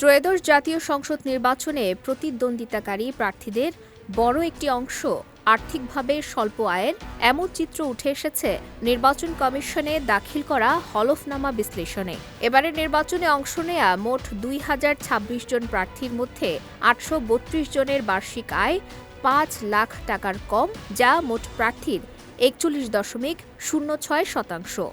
ত্রয়োদশ জাতীয় সংসদ নির্বাচনে প্রতিদ্বন্দ্বিতাকারী প্রার্থীদের বড় একটি অংশ আর্থিকভাবে স্বল্প আয়ের, এমন চিত্র উঠে এসেছে নির্বাচন কমিশনে দাখিল করা হলফনামা বিশ্লেষণে। এবারের নির্বাচনে অংশ নেয়া মোট ২,০২৬ জন প্রার্থীর মধ্যে ৮৩২ জনের বার্ষিক আয় ৫ লাখ টাকার কম, যা মোট প্রার্থীর ৪১.০৬%।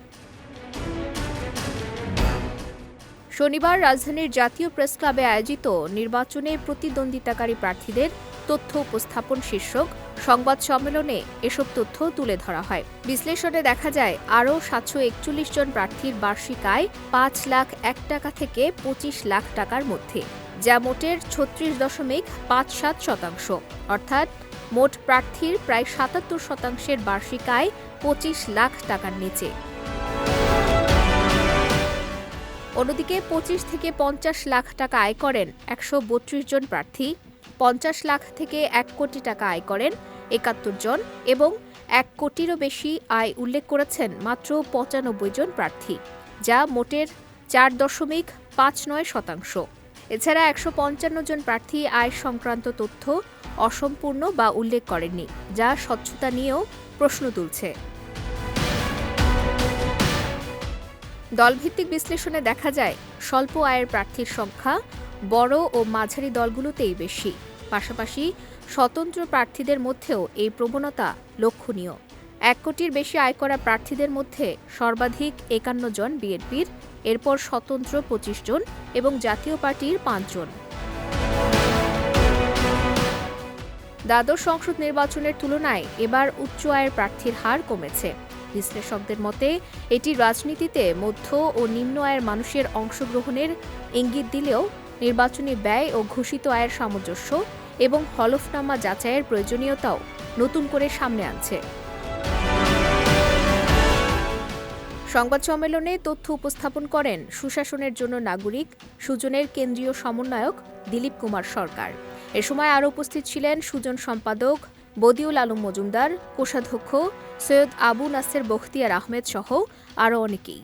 শনিবার রাজধানীর জাতীয় প্রেসক্লাবে আয়োজিত নির্বাচনে প্রতিদ্বন্দ্বিতাকারী প্রার্থীদের তথ্য উপস্থাপন শীর্ষক সংবাদ সম্মেলনে এসব তথ্য তুলে ধরা হয়। বিশ্লেষণে দেখা যায়, আরও ৭৪১ জন প্রার্থীর বার্ষিক আয় ৫ লাখ ১ টাকা থেকে ২৫ লাখ টাকার মধ্যে, যা মোটের ৩৬.৫৭%। অর্থাৎ মোট প্রার্থীর প্রায় ৭৭% বার্ষিক আয় ২৫ লাখ টাকার নিচে। অন্যদিকে ২৫ থেকে ৫০ লাখ টাকা আয় করেন ১৩২ জন প্রার্থী, ৫০ লাখ থেকে ১ কোটি টাকা আয় করেন ৭১ জন এবং ১ কোটিরও বেশি আয় উল্লেখ করেছেন মাত্র ৯৫ জন প্রার্থী, যা মোটের ৪.৫৯%। এছাড়া ১৫৫ জন প্রার্থী আয় সংক্রান্ত তথ্য অসম্পূর্ণ বা উল্লেখ করেননি, যা স্বচ্ছতা নিয়েও প্রশ্ন তুলছে। দলভিত্তিক বিশ্লেষণে দেখা যায়, স্বল্প আয়ের প্রার্থীর সংখ্যা বড় ও মাঝারি দলগুলোতেই বেশি। পাশাপাশি স্বতন্ত্র প্রার্থীদের মধ্যেও এই প্রবণতা লক্ষণীয়। ১ কোটির বেশি আয় করা প্রার্থীদের মধ্যে সর্বাধিক ৫১ জন বিএনপির, এরপর স্বতন্ত্র ২৫ জন এবং জাতীয় পার্টির ৫ জন। দ্বাদশ সংসদ নির্বাচনের তুলনায় এবার উচ্চ আয়ের প্রার্থীর হার কমেছে। বিশ্লেষকদের মতে এটি রাজনীতিতে মধ্য ও নিম্ন আয়ের মানুষের অংশগ্রহণের ইঙ্গিত দিলেও নির্বাচনী ব্যয় ও ঘোষিত আয়ের সামঞ্জস্য এবং হলফনামা যাচাইয়ের প্রয়োজনীয়তাও নতুন করে সামনে আনছে। সংবাদ সম্মেলনে তথ্য উপস্থাপন করেন সুশাসনের জন্য নাগরিক সুজনের কেন্দ্রীয় সমন্বয়ক দিলীপ কুমার সরকার। এ সময় আরও উপস্থিত ছিলেন সুজন সম্পাদক বদিউল আলম মজুমদার, কোষাধ্যক্ষ সৈয়দ আবু নাসের বখতিয়ার আহমেদ সহ আরও অনেকেই।